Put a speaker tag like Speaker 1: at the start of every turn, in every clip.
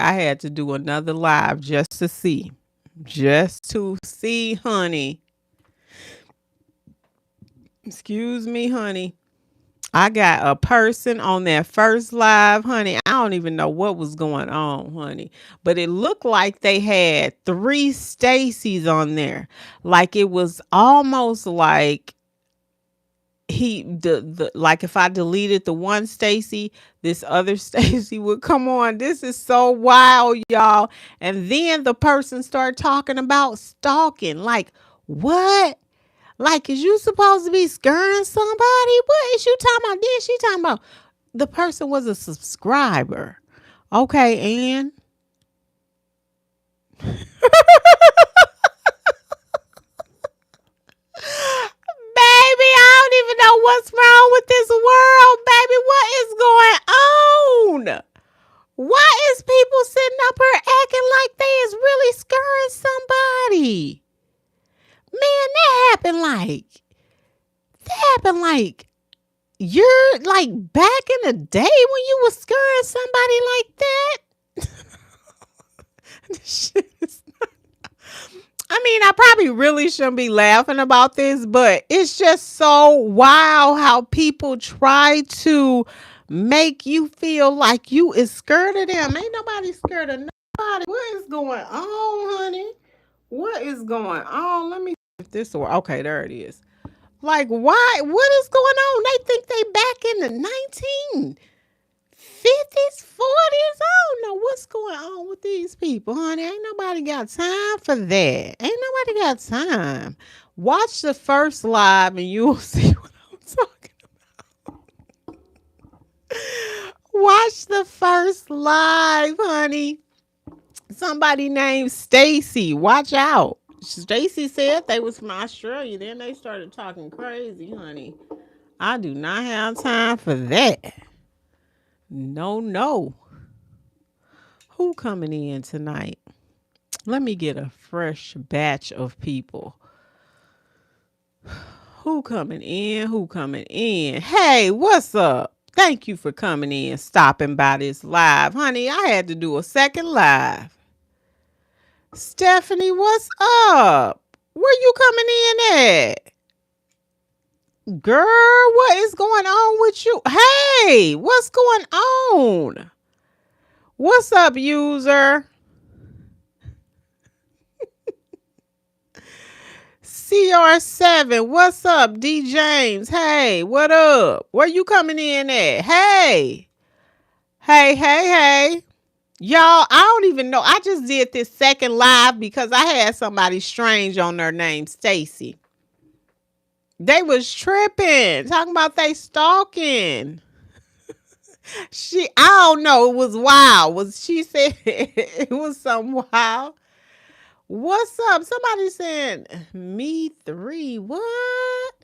Speaker 1: I had to do another live just to see. Just to see, honey. Excuse me, honey. I got a person on that first live, honey. I don't even know what was going on, honey. But it looked like they had three Stacys on there. Like it was almost like the like if I deleted the one Stacy, this other Stacy would come on. This is so wild, y'all. And then the person started talking about stalking. Like, what? Like, is you supposed to be scaring somebody? What is you talking about? Then she talking about the person was a subscriber. Okay, and baby, I don't even know what's wrong with this world, baby. What is going on? Why is people sitting up here acting like they is really scaring somebody? Man, that happened like you're like back in the day when you was scaring somebody like that. This shit is I mean, I probably really shouldn't be laughing about this, but it's just so wild how people try to make you feel like you is scared of them. Ain't nobody scared of nobody. What is going on, honey? What is going on? Let me see if this will. Okay, there it is. Like, why? What is going on? They think they back in the 1950s, 40s. I don't know what's going on with these people, honey. Ain't nobody got time for that. Ain't nobody got time. Watch the first live and you'll see what I'm talking about. Watch the first live, honey. Somebody named Stacy. Watch out. Stacy said they was from Australia. Then they started talking crazy, honey. I do not have time for that. No, no. Who coming in tonight? Let me get a fresh batch of people. Who coming in? Who coming in? Hey, what's up? Thank you for coming in, stopping by this live. Honey, I had to do a second live. Stephanie, what's up? Where you coming in at? Girl, what is going on with you? Hey, what's going on? What's up, user? CR7, what's up, D James? Hey, what up? Where you coming in at? Hey. Hey, hey, hey. Y'all, I don't even know. I just did this second live because I had somebody strange on their name, Stacy. They was tripping, talking about they stalking. I don't know. It was wild. She said it was something wild. What's up? Somebody saying me three. What?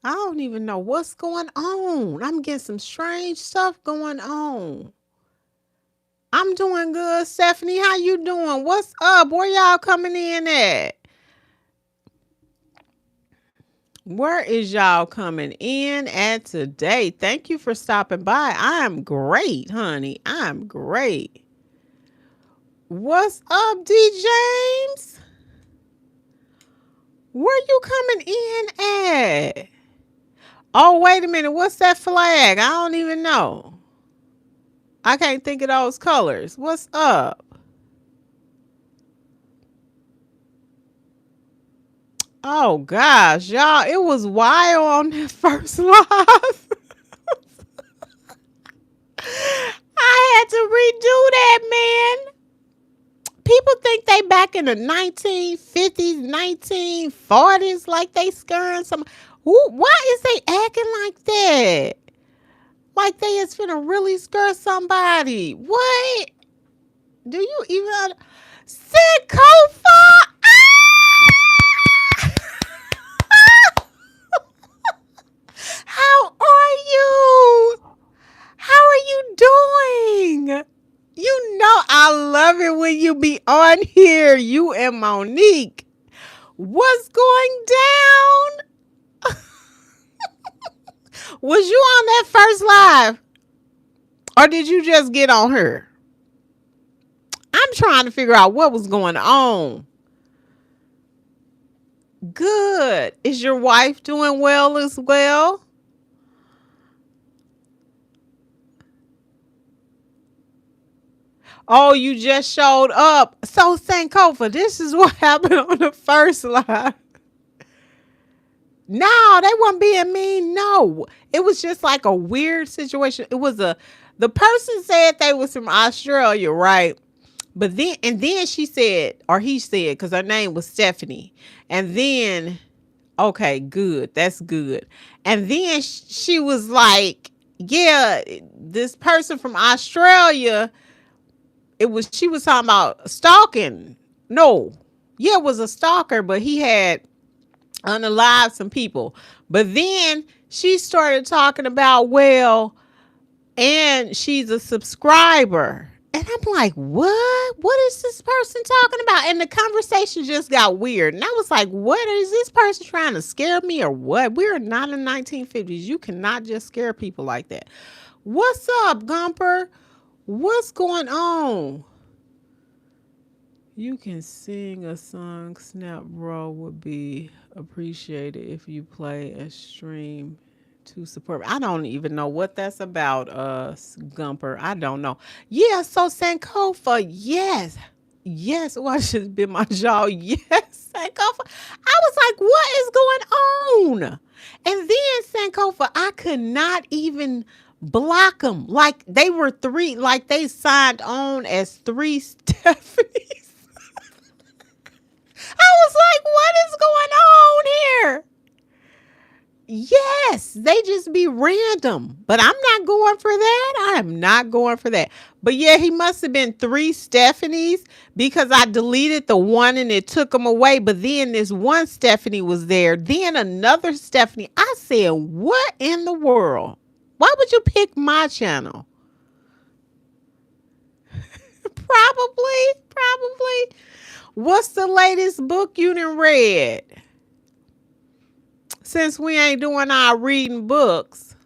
Speaker 1: I don't even know what's going on. I'm getting some strange stuff going on. I'm doing good, Stephanie. How you doing? What's up? Where y'all coming in at? Where is y'all coming in at today? Thank you for stopping by. I am great, honey. I'm great. What's up, D James? Where you coming in at? Oh, wait a minute. What's that flag? I don't even know. I can't think of those colors. What's up? Oh gosh, y'all, it was wild on that first live. I had to redo that, man. People think they back in the 1950s, 1940s, like they scaring some. Why is they acting like that? Like they is finna really scare somebody. What? Do you even sit Kofa? How are you? How are you doing? You know I love it when you be on here. You and Monique. What's going down? Was you on that first live? Or did you just get on her? trying to figure out what was going on. Good. Is your wife doing well as well? Oh, you just showed up. So, Sankofa, this is what happened on the first line. No, they weren't being mean. No, it was just like a weird situation. The person said they was from Australia, right? But then she said, or he said, because her name was Stephanie. And then, okay, good. That's good. And then she was like, yeah, this person from Australia, she was talking about stalking. No, yeah, it was a stalker, but he had unalived some people. But then she started talking about, well, and she's a subscriber. And I'm like, what? What is this person talking about? And the conversation just got weird. And I was like, what is this person trying to scare me or what? We're not in the 1950s. You cannot just scare people like that. What's up, Gumper? What's going on? You can sing a song. Snap Bro would be appreciated if you play and stream to support. I don't even know what that's about, Gumper. I don't know. Yeah, so Sankofa, yes. Yes, well, it's just been my jaw. Yes, Sankofa. I was like, what is going on? And then Sankofa, I could not even block them. Like they were three, like they signed on as three Stephanies. I was like, what is going on here? Yes, they just be random, but I'm not going for that. I am not going for that. But yeah, he must have been three Stephanies because I deleted the one and it took them away. But then this one Stephanie was there. Then another Stephanie. I said, what in the world? Why would you pick my channel? Probably. What's the latest book you done read? Since we ain't doing our reading books.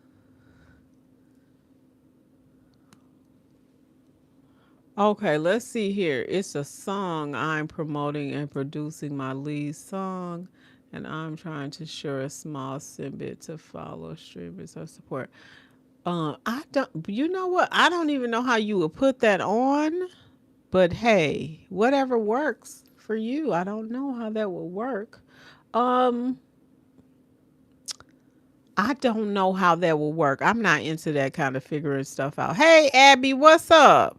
Speaker 1: Okay, let's see here. It's a song I'm promoting and producing, my lead song, and I'm trying to share a small snippet to follow streamers or support. I don't. You know what? I don't even know how you would put that on. But hey, whatever works for you. I don't know how that will work. Um, I don't know how that will work. I'm not into that kind of figuring stuff out. Hey, Abby, what's up?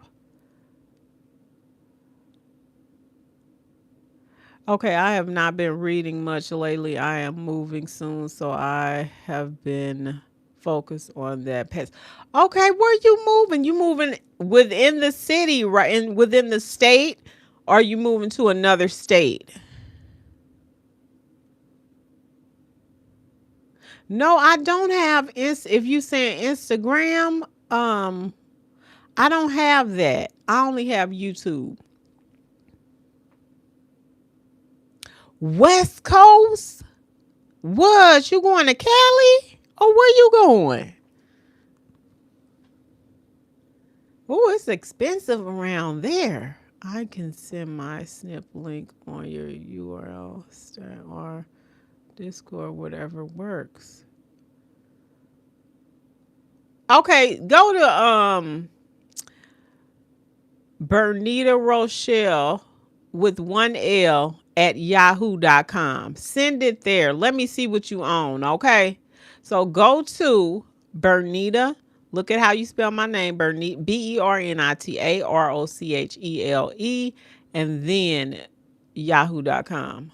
Speaker 1: Okay, I have not been reading much lately. I am moving soon, so I have been focused on that past. Okay, where you moving? You moving within the city, right? In within the state, or are you moving to another state? No, I don't have if you saying Instagram, I don't have that. I only have YouTube. West Coast? What? You going to Cali? Or where you going? Oh, it's expensive around there. I can send my snip link on your URL or Discord, whatever works. Okay, go to Bernita Rochele with one L at yahoo.com. Send it there. Let me see what you own, okay? So go to Bernita. Look at how you spell my name, Bernita, Bernita Rochele, and then yahoo.com.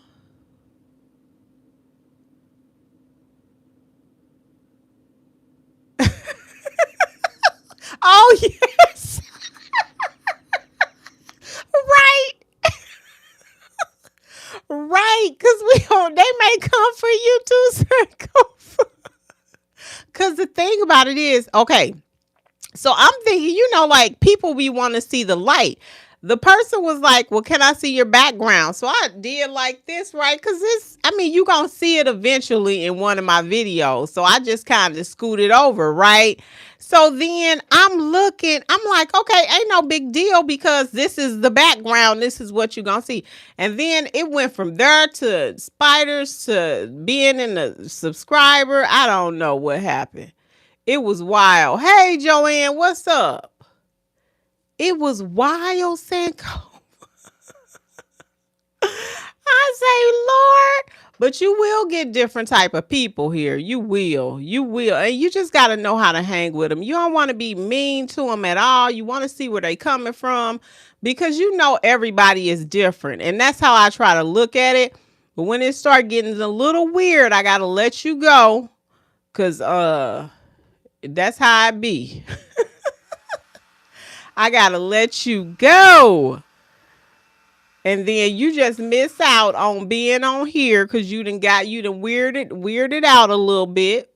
Speaker 1: Oh, yes. Right. Right. Because they may come for you too, sir. Because the thing about it is, okay, so I'm thinking, like people we want to see the light. The person was like, well, can I see your background? So I did like this, right? Because you going to see it eventually in one of my videos. So I just kind of scooted over, right? So then I'm looking, I'm like, okay, ain't no big deal because this is the background. This is what you're going to see. And then it went from there to spiders to being in the subscriber. I don't know what happened. It was wild. Hey, Joanne, what's up? It was wild, Sanko. I say, Lord, but you will get different type of people here. You will, and you just got to know how to hang with them. You don't want to be mean to them at all. You want to see where they coming from, because you know everybody is different, and that's how I try to look at it. But when it start getting a little weird, I gotta let you go, cause that's how I be. I gotta let you go. And then you just miss out on being on here because you done weirded out a little bit.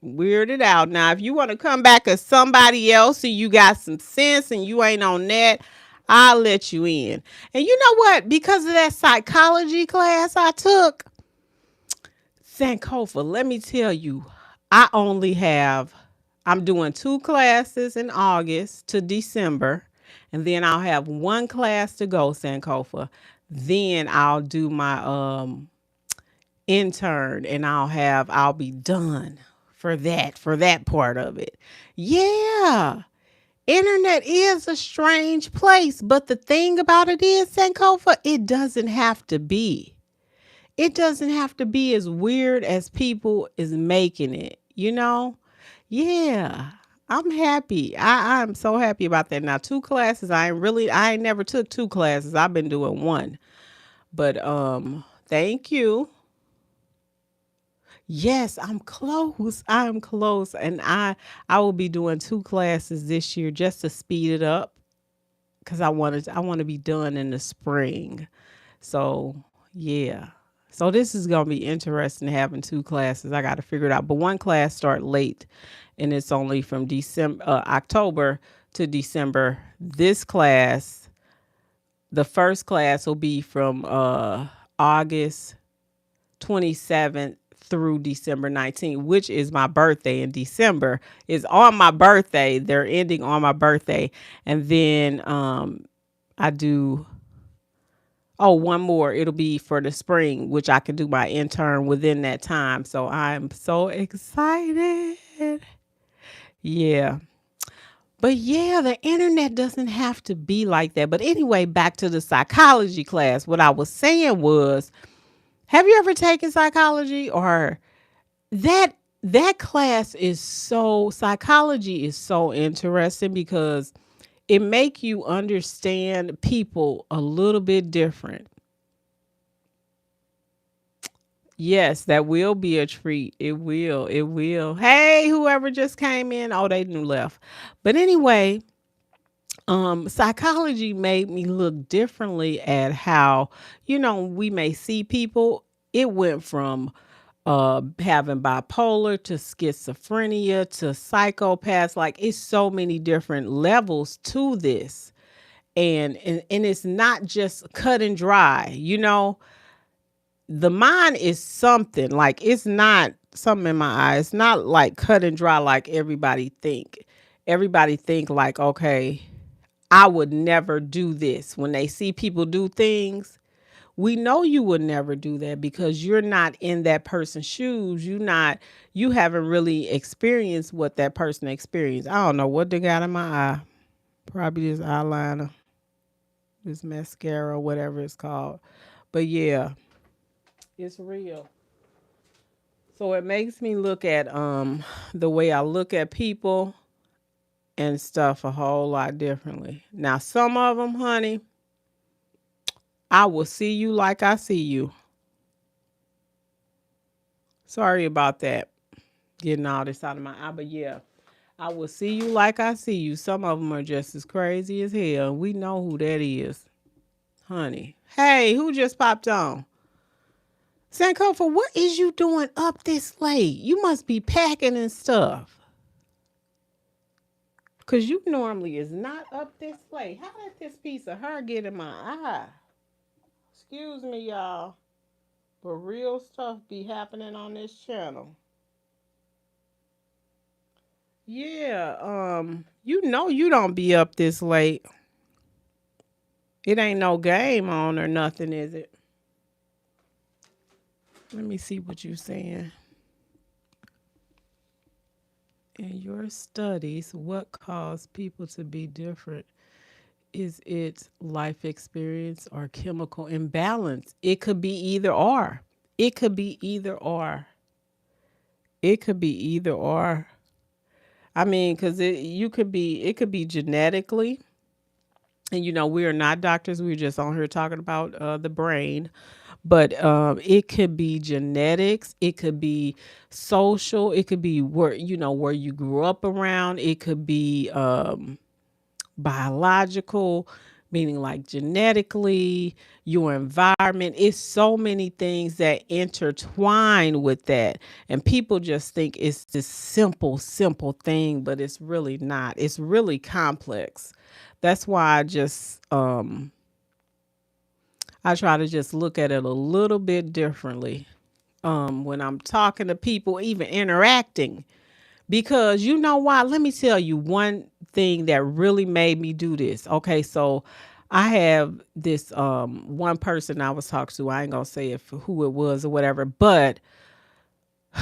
Speaker 1: Weirded out. Now, if you want to come back as somebody else and you got some sense and you ain't on that, I'll let you in. And you know what? Because of that psychology class I took, Sankofa, let me tell you, I'm doing 2 classes in August to December, and then I'll have 1 class to go, Sankofa. Then I'll do my intern, and I'll be done for that part of it. Yeah. Internet is a strange place, but the thing about it is, Sankofa, it doesn't have to be. It doesn't have to be as weird as people is making it, you know? Yeah. I'm happy. I'm so happy about that. Now, 2 classes, I ain't never took 2 classes. I've been doing one. But thank you. Yes, I'm close. I'm close. And I will be doing 2 classes this year just to speed it up, because I want to be done in the spring. So, yeah. So this is gonna be interesting having 2 classes. I got to figure it out. But 1 class start late, and it's only from October to December. This class, the first class will be from August 27th through December 19th, which is my birthday in December. Is on my birthday. They're ending on my birthday, and then I do. Oh, one more. It'll be for the spring, which I can do my intern within that time. So I'm so excited. Yeah. But yeah, the internet doesn't have to be like that. But anyway, back to the psychology class. What I was saying was, have you ever taken psychology? Or that class is psychology is so interesting because it make you understand people a little bit different. Yes, that will be a treat. It will. It will. Hey, whoever just came in. Oh, they didn't left. But anyway, psychology made me look differently at how, we may see people. It went from having bipolar to schizophrenia to psychopaths. Like, it's so many different levels to this. And it's not just cut and dry. The mind is something, like, it's not something in my eye. It's not like cut and dry like everybody think like, okay, I would never do this. When they see people do things, we know you would never do that because you're not in that person's shoes. You haven't really experienced what that person experienced. I don't know what they got in my eye. Probably this eyeliner, this mascara, whatever it's called. But yeah, it's real. So it makes me look at the way I look at people and stuff a whole lot differently. Now, some of them, honey, I will see you like I see you. Sorry about that. Getting all this out of my eye, but yeah, I will see you like I see you. Some of them are just as crazy as hell. We know who that is, honey. Hey, who just popped on? Sankofa, what is you doing up this late? You must be packing and stuff. Cause you normally is not up this late. How did this piece of hair get in my eye? Excuse me, y'all. But real stuff be happening on this channel. Yeah, you know you don't be up this late. It ain't no game on or nothing, is it? Let me see what you saying. In your studies, what caused people to be different? Is it life experience or chemical imbalance? It could be either or. It could be either or. It could be either or. I mean, because it could be genetically, and we are not doctors. We're just on here talking about the brain, but it could be genetics. It could be social. It could be where you grew up around. It could be biological, meaning like genetically, your environment. It's so many things that intertwine with that. And people just think it's this simple thing, but it's really not. It's really complex. That's why I try to just look at it a little bit differently when I'm talking to people, even interacting. Because you know why? Let me tell you one thing that really made me do this. Okay, so I have this one person I was talking to. I ain't gonna say if who it was or whatever, but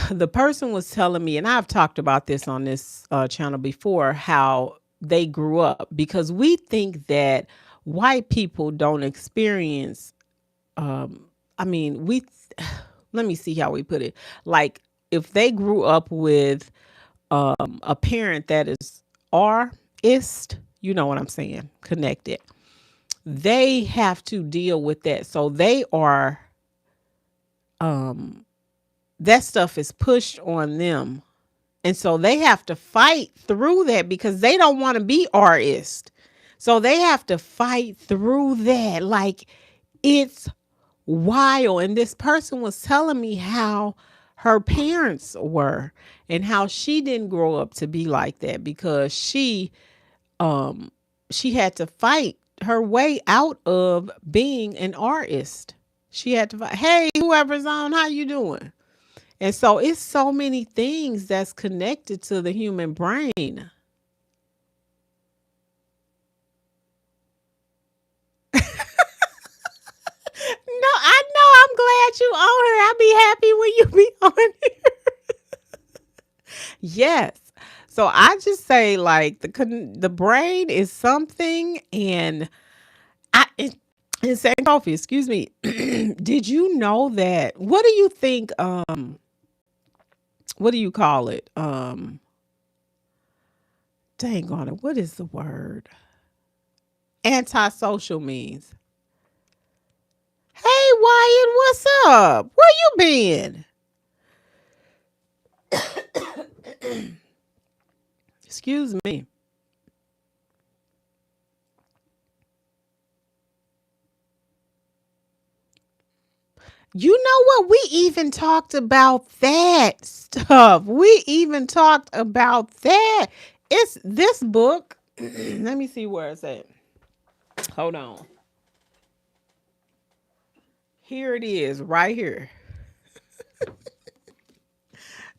Speaker 1: the person was telling me, and I've talked about this on this channel before, how they grew up because we think that white people don't experience. I mean, let me see how we put it. Like if they grew up with a parent that is artist, you know what I'm saying, connected, they have to deal with that. So they are, that stuff is pushed on them. And so they have to fight through that because they don't want to be artists. So they have to fight through that. Like it's wild. And this person was telling me how her parents were and how she didn't grow up to be like that because she had to fight her way out of being an artist. She had to fight, hey, whoever's on, how you doing? And so it's so many things that's connected to the human brain. No, I know. I'm glad you on her. I'll be happy when you be on here. Yes. So I just say like the brain is something, and I in St. Coffee, excuse me. Did you know that? What do you think? What do you call it? Dang on it. What is the word? Antisocial means. Hey Wyatt, what's up? Where you been? Excuse me. You know what? We even talked about that stuff. We even talked about that. It's this book. Let me see where it's at. Hold on. Here it is, right here.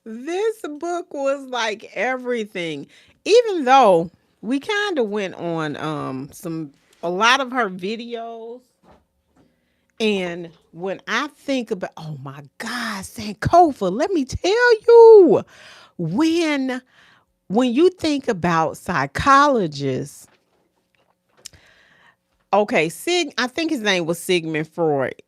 Speaker 1: This book was like everything. Even though we kind of went on a lot of her videos. And when I think about, oh my God, Sankofa, let me tell you, when when you think about psychologists, okay, I think his name was Sigmund Freud.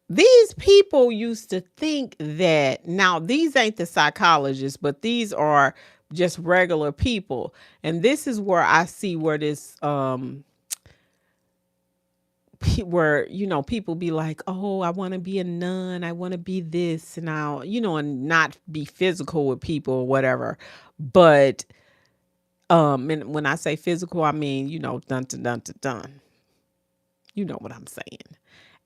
Speaker 1: These people used to think that now these ain't the psychologists, but these are just regular people. And this is where I see where this where people be like, oh, I want to be a nun, I want to be this, and I'll and not be physical with people or whatever. But and when I say physical, I mean dun dun dun dun dun. You know what I'm saying.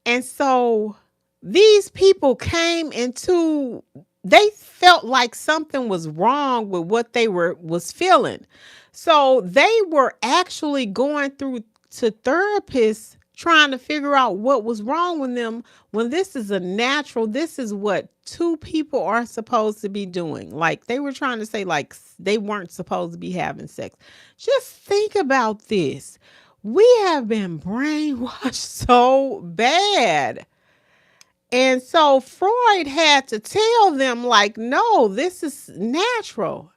Speaker 1: And so these people came into, they felt like something was wrong with what they was feeling. So they were actually going through to therapists trying to figure out what was wrong with them when this is a natural, this is what two people are supposed to be doing. Like they were trying to say, like, they weren't supposed to be having sex. Just think about this. We have been brainwashed so bad. And so Freud had to tell them, like, no, this is natural.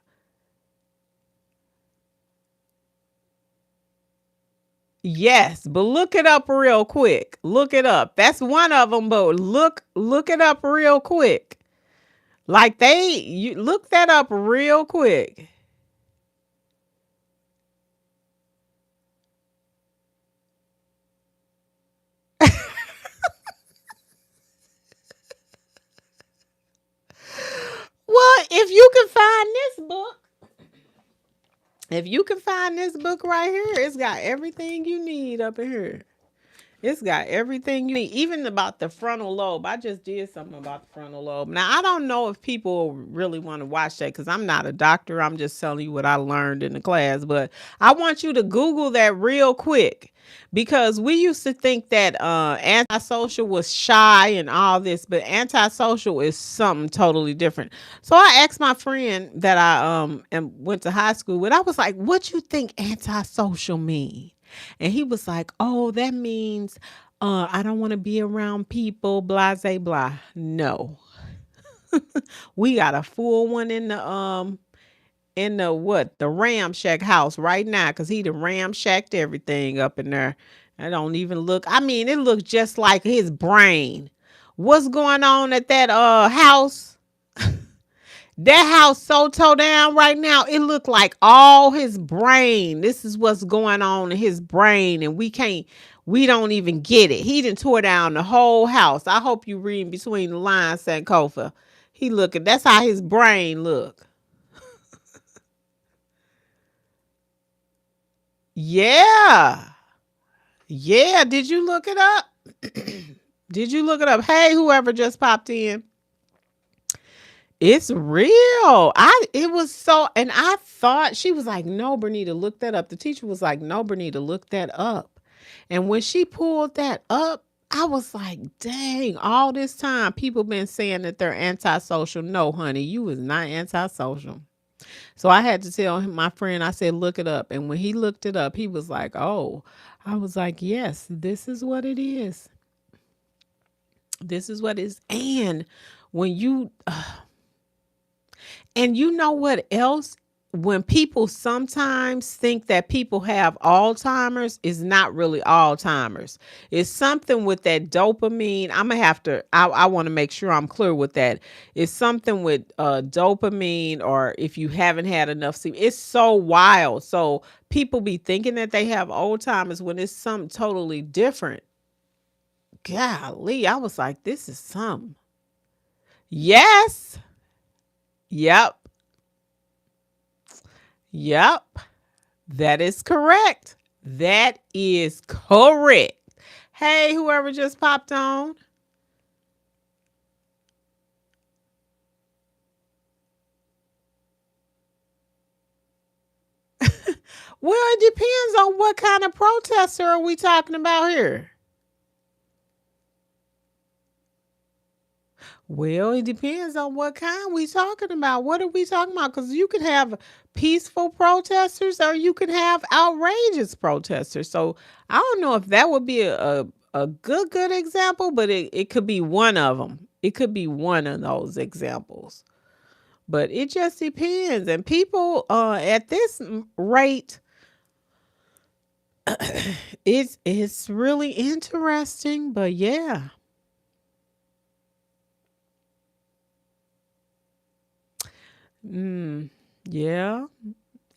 Speaker 1: Yes, but look it up real quick. Look it up. That's one of them, but look it up real quick. Like you look that up real quick. Well, if you can find this book right here, it's got everything you need up in here. It's got everything you need, even about the frontal lobe. I just did something about the frontal lobe. Now, I don't know if people really want to watch that because I'm not a doctor. I'm just telling you what I learned in the class. But I want you to Google that real quick because we used to think that antisocial was shy and all this, but antisocial is something totally different. So I asked my friend that I went to high school with, I was like, what you think antisocial mean? And he was like, "Oh, that means I don't want to be around people, blah, blah, blah." No, we got a full one in the what the ramshack house right now because he done ramshacked everything up in there. I don't even look. I mean, it looks just like his brain. What's going on at that house? That house so toe down right now, it looked like all his brain. This is what's going on in his brain, and we don't even get it. He done tore down the whole house. I hope you reading between the lines, Sankofa. He looking, that's how his brain look. Yeah. Yeah. Did you look it up? Did you look it up? Hey, whoever just popped in. It's real. It was so, and I thought she was like, no, Bernita, look that up. The teacher was like, no, Bernita, look that up. And when she pulled that up, I was like, dang, all this time people been saying that they're antisocial. No, honey, you was not antisocial. So I had to tell him, my friend, I said, look it up. And when he looked it up, he was like, oh, I was like, yes, this is what it is. This is what it is. And when you, and you know what else? When people sometimes think that people have Alzheimer's, is not really Alzheimer's. It's something with that dopamine. I'm gonna have to. I want to make sure I'm clear with that. It's something with dopamine, or if you haven't had enough sleep. It's so wild. So people be thinking that they have Alzheimer's when it's something totally different. Golly, I was like, this is something. Yes. Yep. Yep. That is correct. That is correct. Hey, whoever just popped on. Well, it depends on what kind of protester are we talking about here. Well, it depends on what kind we talking about. What are we talking about? Because you could have peaceful protesters or you could have outrageous protesters. So I don't know if that would be a good example, but it could be one of them. It could be one of those examples. But it just depends. And people at this rate, it's really interesting. But yeah. Mm, yeah.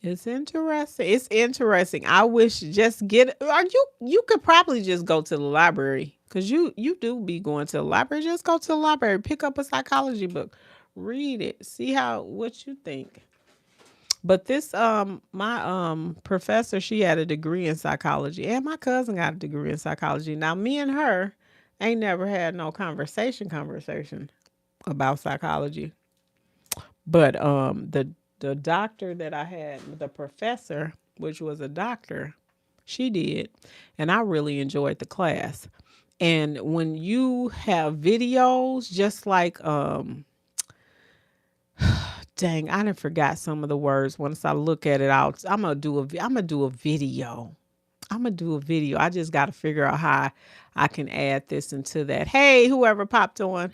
Speaker 1: It's interesting. It's interesting. I wish just get or you could probably just go to the library because you do be going to the library. Just go to the library, pick up a psychology book, read it, see how what you think. But this my professor, she had a degree in psychology, and my cousin got a degree in psychology. Now me and her ain't never had no conversation about psychology. But the doctor that I had, the professor, which was a doctor, She did. And I really enjoyed the class. And when you have videos, just like dang, I done forgot some of the words. Once I look at it out, I'm gonna do a video. I'm gonna do a video. I just gotta figure out how I can add this into that. Hey, whoever popped on.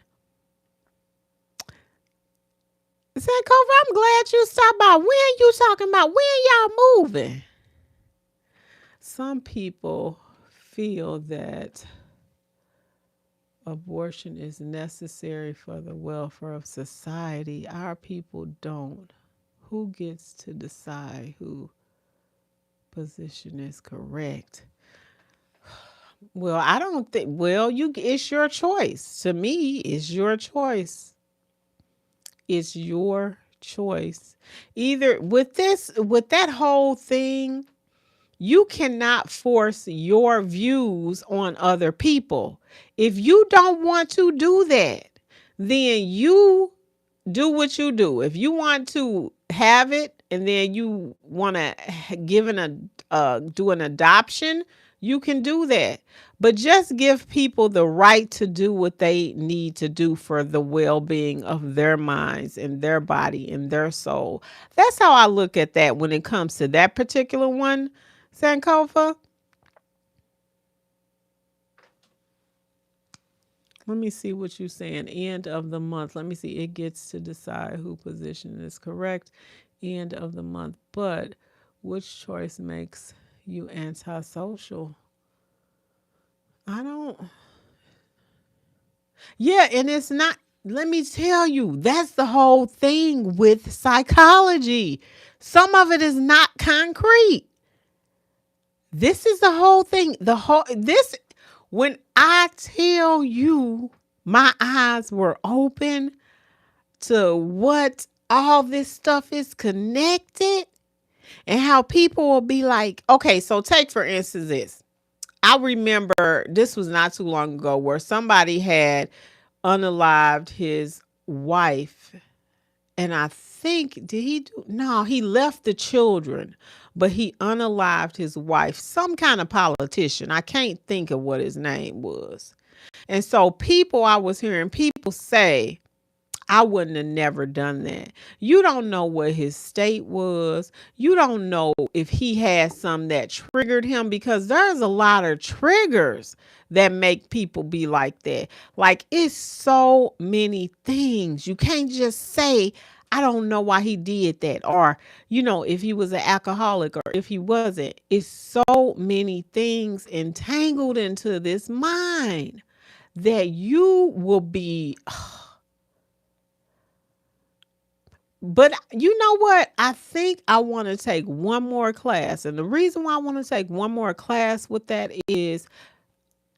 Speaker 1: Sankofa, I'm glad you stopped by. When you talking about? When y'all moving? Some people feel that abortion is necessary for the welfare of society. Our people don't. Who gets to decide who position is correct? Well, I don't think, well, it's your choice. To me, it's your choice. It's your choice. Either with that whole thing, you cannot force your views on other people. If you don't want to do that, then you do what you do. If you want to have it and then you want to do an adoption, you can do that. But just give people the right to do what they need to do for the well-being of their minds and their body and their soul. That's how I look at that when it comes to that particular one, Sankofa. Let me see what you're saying. End of the month. Let me see. It gets to decide who position is correct. End of the month. But which choice makes you antisocial? I don't. Yeah, and it's not. Let me tell you, that's the whole thing with psychology. Some of it is not concrete. This is the whole thing. When I tell you my eyes were open to what all this stuff is connected and how people will be like, okay, so take for instance this. I remember this was not too long ago where somebody had unalived his wife. And I think, did he do? No, he left the children, but he unalived his wife. Some kind of politician. I can't think of what his name was. And so I was hearing people say, I wouldn't have never done that. You don't know what his state was. You don't know if he had some that triggered him, because there's a lot of triggers that make people be like that. Like, it's so many things. You can't just say, I don't know why he did that. Or, if he was an alcoholic or if he wasn't. It's so many things entangled into this mind that you will be... But you know what? I think I want to take one more class. And the reason why I want to take one more class with that is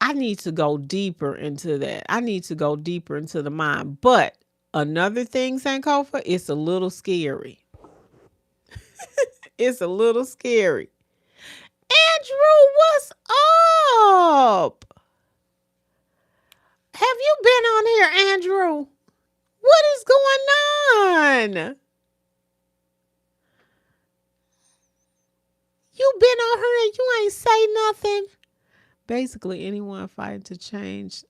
Speaker 1: I need to go deeper into that. I need to go deeper into the mind. But another thing, Sankofa, it's a little scary. It's a little scary. Andrew, what's up? Have you been on here, Andrew? What is going on? You been on her and you ain't say nothing. Basically, anyone fighting to change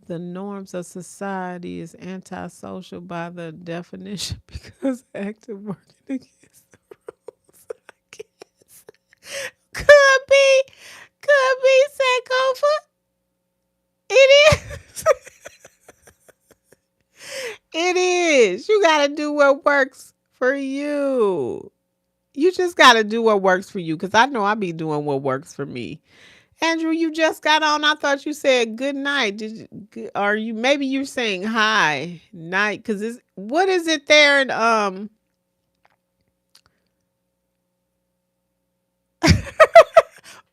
Speaker 1: the norms of society is antisocial by the definition because active working against the rules. I guess. Could be Sankofa. It is. It is. You got to do what works for you. You just got to do what works for you, because I know I be doing what works for me. Andrew, you just got on. I thought you said good night. Maybe you're saying hi, night, because what is it there? And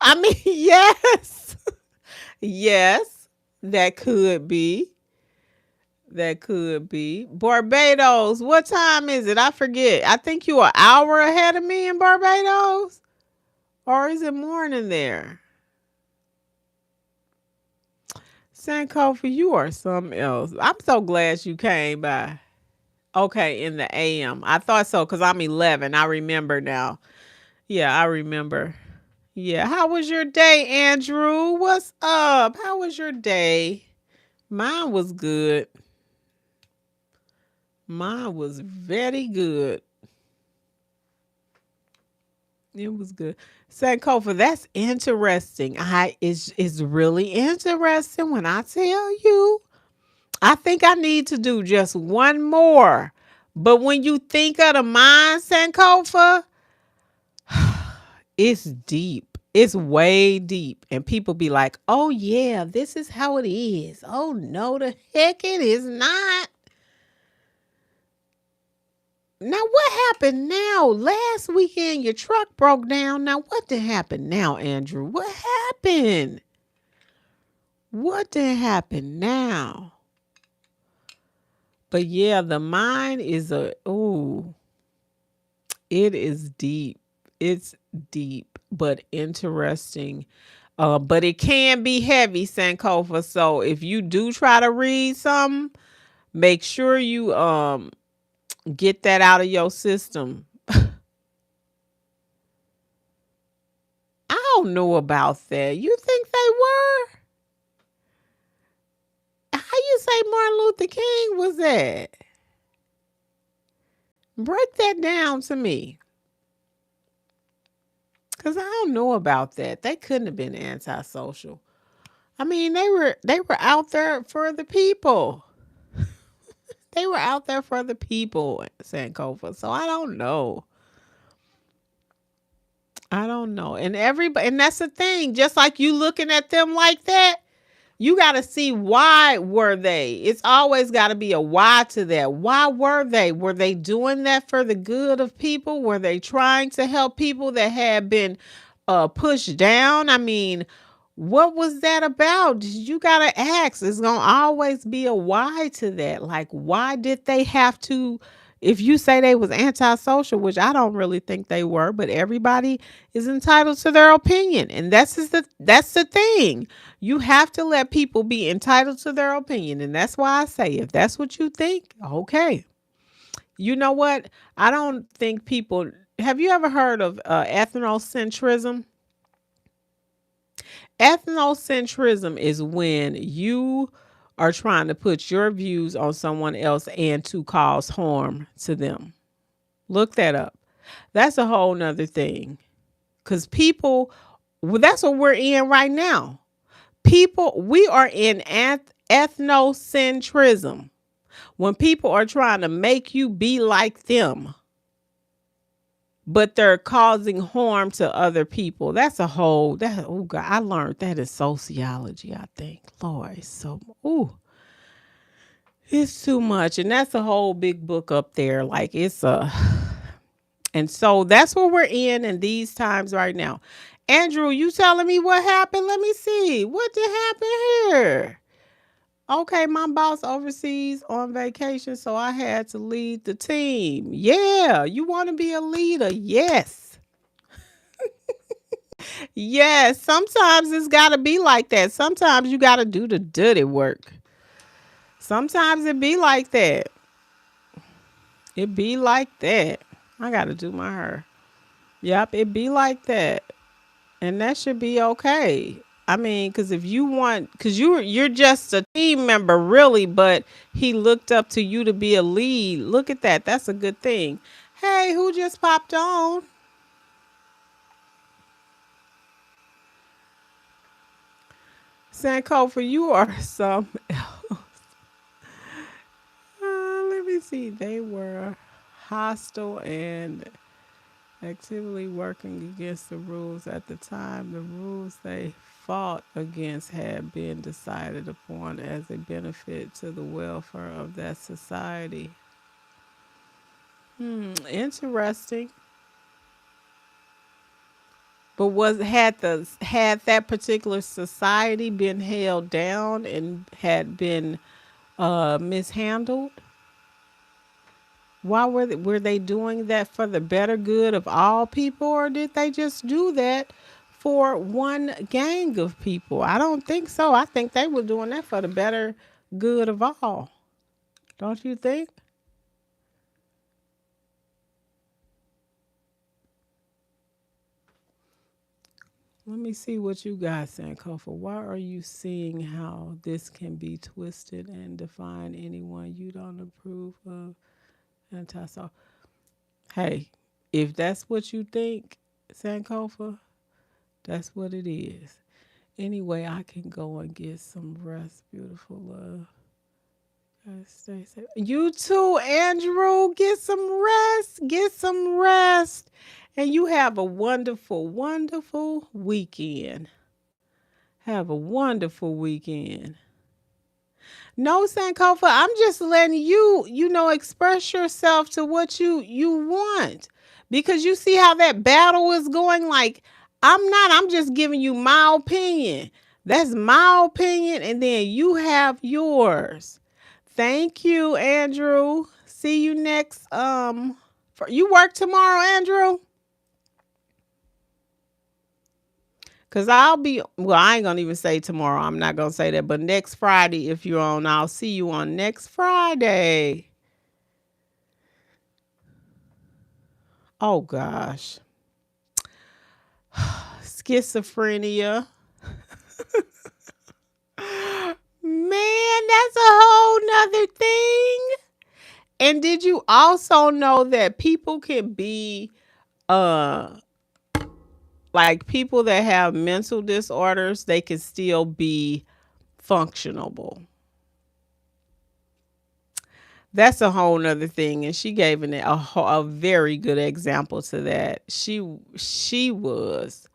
Speaker 1: I mean, yes. Yes, that could be. That could be. Barbados, what time is it? I forget. I think you're an hour ahead of me in Barbados. Or is it morning there? Sankofa, you are something else. I'm so glad you came by. Okay, in the AM. I thought so because I'm 11. I remember now. Yeah, I remember. Yeah. How was your day, Andrew? What's up? How was your day? Mine was good. Mine was very good. It was good. Sankofa, that's interesting. It's really interesting when I tell you. I think I need to do just one more. But when you think of the mind, Sankofa, it's deep. It's way deep. And people be like, oh, yeah, this is how it is. Oh, no, the heck it is not. Now, what happened now? Last weekend, your truck broke down. Now, what did happen now, Andrew? What happened? What did happen now? But yeah, the mind is it is deep. It's deep, but interesting. But it can be heavy, Sankofa. So if you do try to read something, make sure you get that out of your system. I don't know about that. You think they were? How you say Martin Luther King was that? Break that down to me. Cause I don't know about that. They couldn't have been antisocial. I mean, they were out there for the people. They were out there for the people, Sankofa. So I don't know. I don't know. And everybody, and that's the thing. Just like you looking at them like that, you got to see why were they. It's always got to be a why to that. Why were they? Were they doing that for the good of people? Were they trying to help people that had been pushed down? I mean, what was that about? You got to ask. It's going to always be a why to that. Like, why did they have to? If you say they was antisocial, which I don't really think they were, but everybody is entitled to their opinion. And that's the thing. You have to let people be entitled to their opinion. And that's why I say, if that's what you think, okay. You know what? I don't think people, have you ever heard of ethnocentrism? Ethnocentrism is when you are trying to put your views on someone else and to cause harm to them. Look that up. That's a whole nother thing. Because people, well, that's what we're in right now. People, we are in ethnocentrism. When people are trying to make you be like them, but they're causing harm to other people. That's a whole, that, oh God, I learned that is sociology, I think. Lord, it's so, it's too much. And that's a whole big book up there. Like it's and so that's what we're in these times right now. Andrew, you telling me what happened? Let me see. What did happen here? Okay, my boss overseas on vacation, so I had to lead the team. Yeah, you want to be a leader? Yes. Yes, sometimes it's got to be like that. Sometimes you got to do the dirty work. Sometimes it be like that. It be like that. I got to do my hair. Yep, it be like that. And that should be okay. I mean, because if you want, because you're just a team member, really, but he looked up to you to be a lead. Look at that. That's a good thing. Hey, who just popped on? Sankofa, you are some else. Let me see. They were hostile and actively working against the rules at the time. The rules they fought against had been decided upon as a benefit to the welfare of that society. Interesting. But had that particular society been held down and had been mishandled? Why were they doing that for the better good of all people, or did they just do that for one gang of people? I don't think so. I think they were doing that for the better good of all. Don't you think? Let me see what you got, Sankofa. Why are you seeing how this can be twisted and define anyone you don't approve of? Anti-so. Hey, if that's what you think, Sankofa, that's what it is. Anyway, I can go and get some rest, beautiful love. Guys, stay safe. You too, Andrew. Get some rest. Get some rest. And you have a wonderful, wonderful weekend. Have a wonderful weekend. No, Sankofa, I'm just letting you, express yourself to what you want. Because you see how that battle is going. Like, I'm just giving you my opinion. That's my opinion, and then you have yours. Thank you, Andrew. See you next. You work tomorrow, Andrew? Cause I ain't gonna even say tomorrow. I'm not gonna say that, but next Friday, if you're on, I'll see you on next Friday. Oh gosh. Schizophrenia. Man, that's a whole nother thing. And did you also know that people can be uh like people that have mental disorders, they can still be functionable. That's a whole nother thing, and she gave a very good example to that. She was,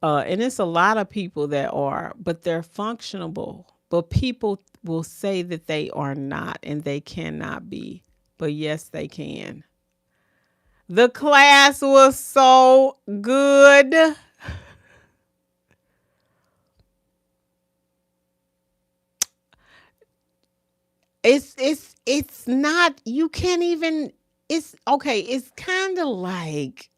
Speaker 1: and it's a lot of people that are, but they're functionable. But people will say that they are not, and they cannot be. But yes, they can. The class was so good. It's not, you can't even, it's okay, it's kind of like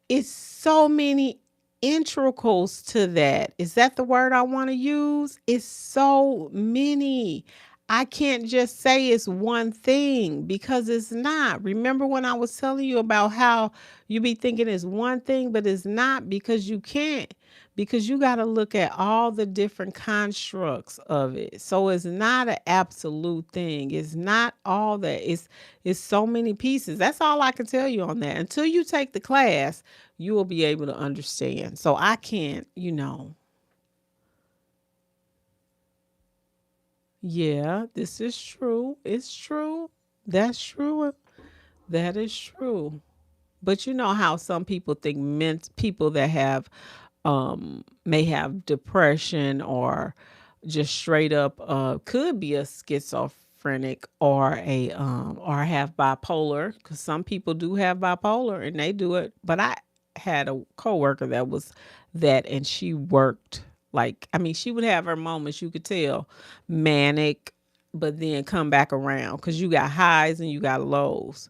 Speaker 1: it's so many integrals to that. Is that the word I want to use? It's so many. I can't just say it's one thing because it's not. Remember when I was telling you about how you be thinking it's one thing, but it's not, because you can't. Because you got to look at all the different constructs of it. So it's not an absolute thing. It's not all that. It's so many pieces. That's all I can tell you on that. Until you take the class, you will be able to understand. So I can't, yeah, this is true. It's true. That's true. That is true. But you know how some people think people that have may have depression or just straight up could be a schizophrenic or have bipolar, because some people do have bipolar and they do it. But I had a coworker that was that, and she worked, like, I mean, she would have her moments, you could tell, manic, but then come back around, because you got highs and you got lows.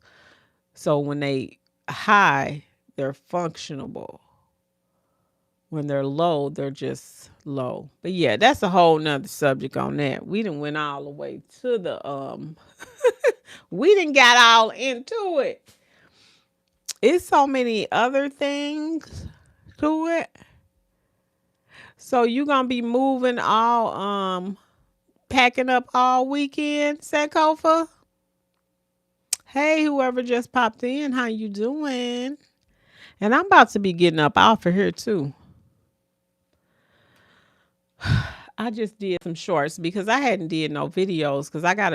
Speaker 1: So when they high, they're functionable. When they're low, they're just low. But yeah, that's a whole nother subject on that. We didn't went all the way to the we didn't got all into it. It's so many other things to it. So you gonna be moving all packing up all weekend, Sankofa? Hey, whoever just popped in, how you doing? And I'm about to be getting up off of here too. I just did some shorts because I hadn't did no videos, because I got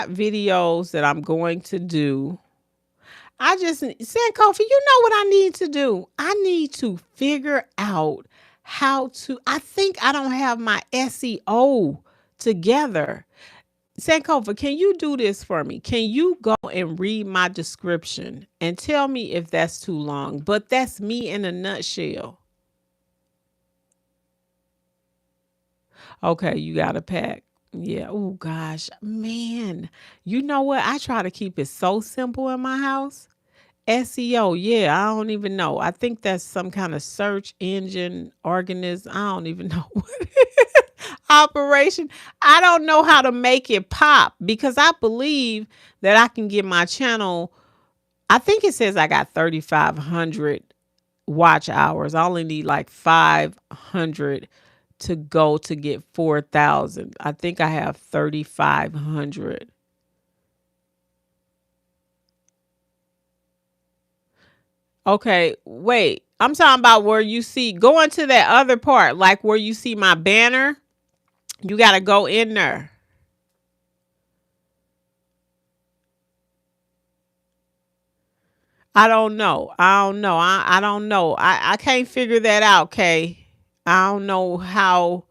Speaker 1: videos that I'm going to do. I just said, Kofi, you know what I need to do? I need to figure out how to, I think I don't have my SEO together. Sankofa, can you do this for me? Can you go and read my description and tell me if that's too long? But that's me in a nutshell. Okay, you got to pack. Yeah. Oh gosh, man. You know what? I try to keep it so simple in my house. SEO, yeah, I don't even know. I think that's some kind of search engine organism. I don't even know what it is. Operation. I don't know how to make it pop, because I believe that I can get my channel. I think it says I got 3,500 watch hours. I only need like 500 to go to get 4,000. I think I have 3,500. Okay, wait. I'm talking about where you see, go into that other part, like where you see my banner. You got to go in there. I don't know. I don't know. I don't know. I can't figure that out, Kay. I don't know how.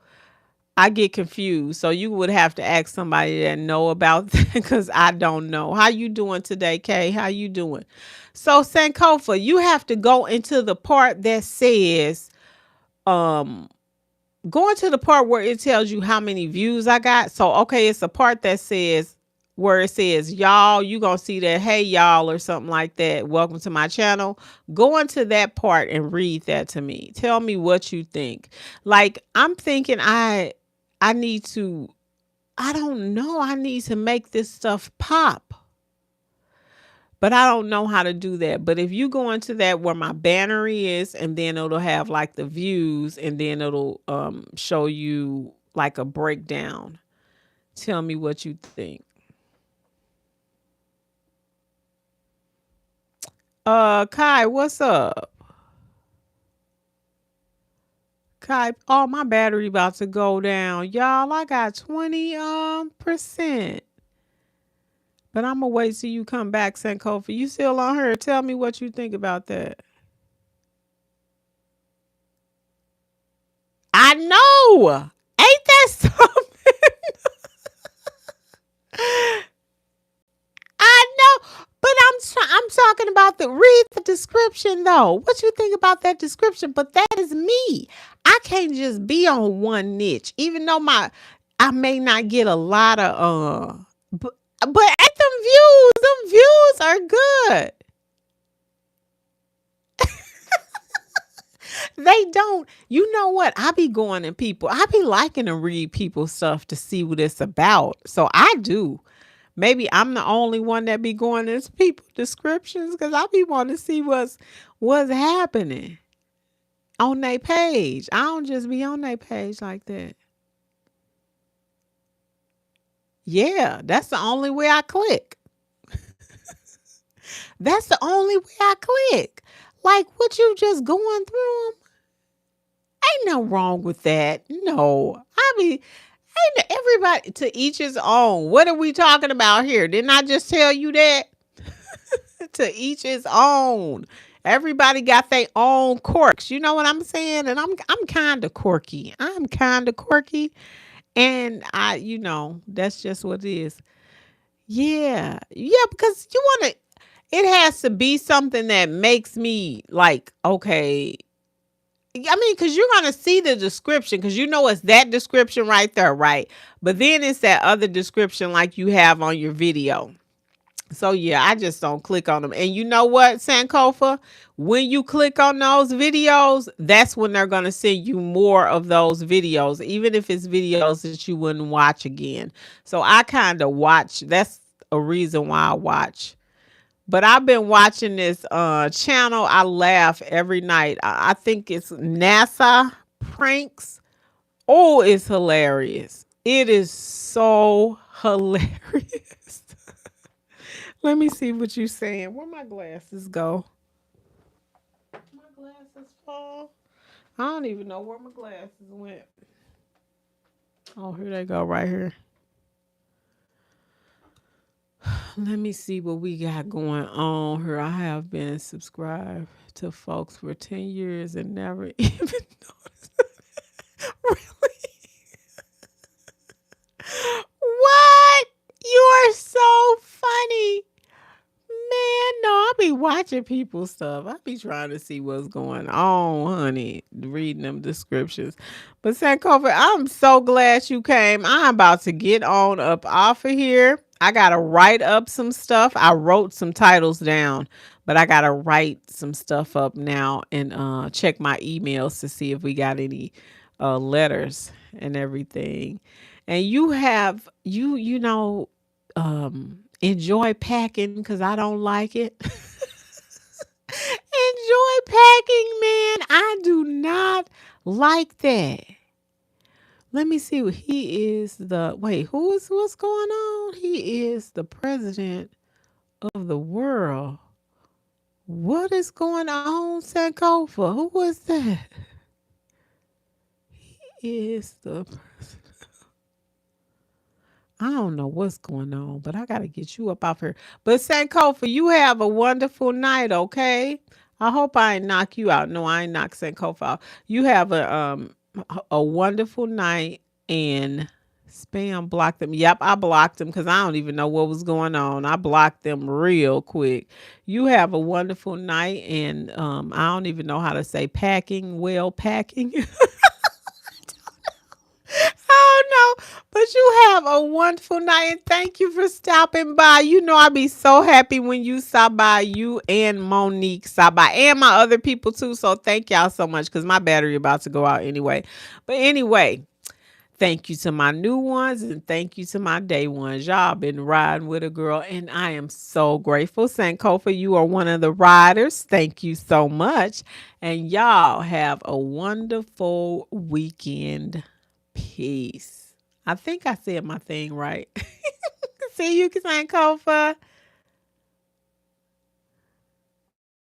Speaker 1: I get confused. So you would have to ask somebody that know about that because I don't know. How you doing today, Kay? How you doing? So Sankofa, you have to go into the part that says, um, going to the part where it tells you how many views I got. So, okay, it's a part that says, where it says, y'all, you going to see that, hey, y'all, or something like that. Welcome to my channel. Go into that part and read that to me. Tell me what you think. Like, I'm thinking I need to, I don't know. I need to make this stuff pop. But I don't know how to do that. But if you go into that where my banner is, and then it'll have like the views, and then it'll show you like a breakdown. Tell me what you think. Kai, what's up? Kai, oh, my battery about to go down. Y'all, I got 20 percent. But I'm gonna wait till you come back, Sankofa. You still on her? Tell me what you think about that. I know. Ain't that something? I know. But I'm talking about the read the description though. What you think about that description? But that is me. I can't just be on one niche, even though I may not get a lot of but at them views are good. They don't. You know what? I be going in people. I be liking to read people's stuff to see what it's about. So I do. Maybe I'm the only one that be going into people descriptions because I be wanting to see what's happening on their page. I don't just be on their page like that. Yeah, that's the only way I click. That's the only way I click. Like what you just going through them? Ain't no wrong with that. No. I mean, ain't everybody to each his own. What are we talking about here? Didn't I just tell you that? To each his own. Everybody got their own quirks. You know what I'm saying? And I'm kind of quirky. I'm kind of quirky. And that's just what it is. Yeah. Yeah, because you want to it has to be something that makes me like, okay, I mean, because you're going to see the description because you know it's that description right there, right? But then it's that other description like you have on your video. So, yeah, I just don't click on them. And you know what, Sankofa? When you click on those videos, that's when they're going to send you more of those videos, even if it's videos that you wouldn't watch again. So, I kind of watch. That's a reason why I watch. But I've been watching this channel. I laugh every night. I think it's NASA pranks. Oh, it's hilarious. It is so hilarious. Let me see what you're saying. Where my glasses go? My glasses fall. I don't even know where my glasses went. Oh, here they go right here. Let me see what we got going on here. I have been subscribed to folks for 10 years and never even noticed. Really? What? You are so funny. Man, no, I be watching people's stuff. I be trying to see what's going on, honey, reading them descriptions. But Sankofa, I'm so glad you came. I'm about to get on up off of here. I got to write up some stuff. I wrote some titles down, but I got to write some stuff up now and check my emails to see if we got any letters and everything. And you have, enjoy packing because I don't like it. Enjoy packing, man. I do not like that. Let me see what he is the wait, what's going on? He is the president of the world. What is going on, Sankofa? Who was that? He is the I don't know what's going on, but I gotta get you up off here. But Sankofa, you have a wonderful night, okay? I hope I ain't knock you out. No, I ain't knock Sankofa out. You have a wonderful night and spam blocked them. Yep, I blocked them because I don't even know what was going on. I blocked them real quick. You have a wonderful night and I don't even know how to say packing, well packing. Oh no, but you have a wonderful night and thank you for stopping by. You know I'll be so happy when you stop by. You and Monique stop by and my other people too. So thank y'all so much because my battery about to go out anyway. But anyway, thank you to my new ones and thank you to my day ones. Y'all been riding with a girl and I am so grateful. Sankofa, you are one of the riders. Thank you so much. And y'all have a wonderful weekend. Peace. I think I said my thing right. See you, Sankofa.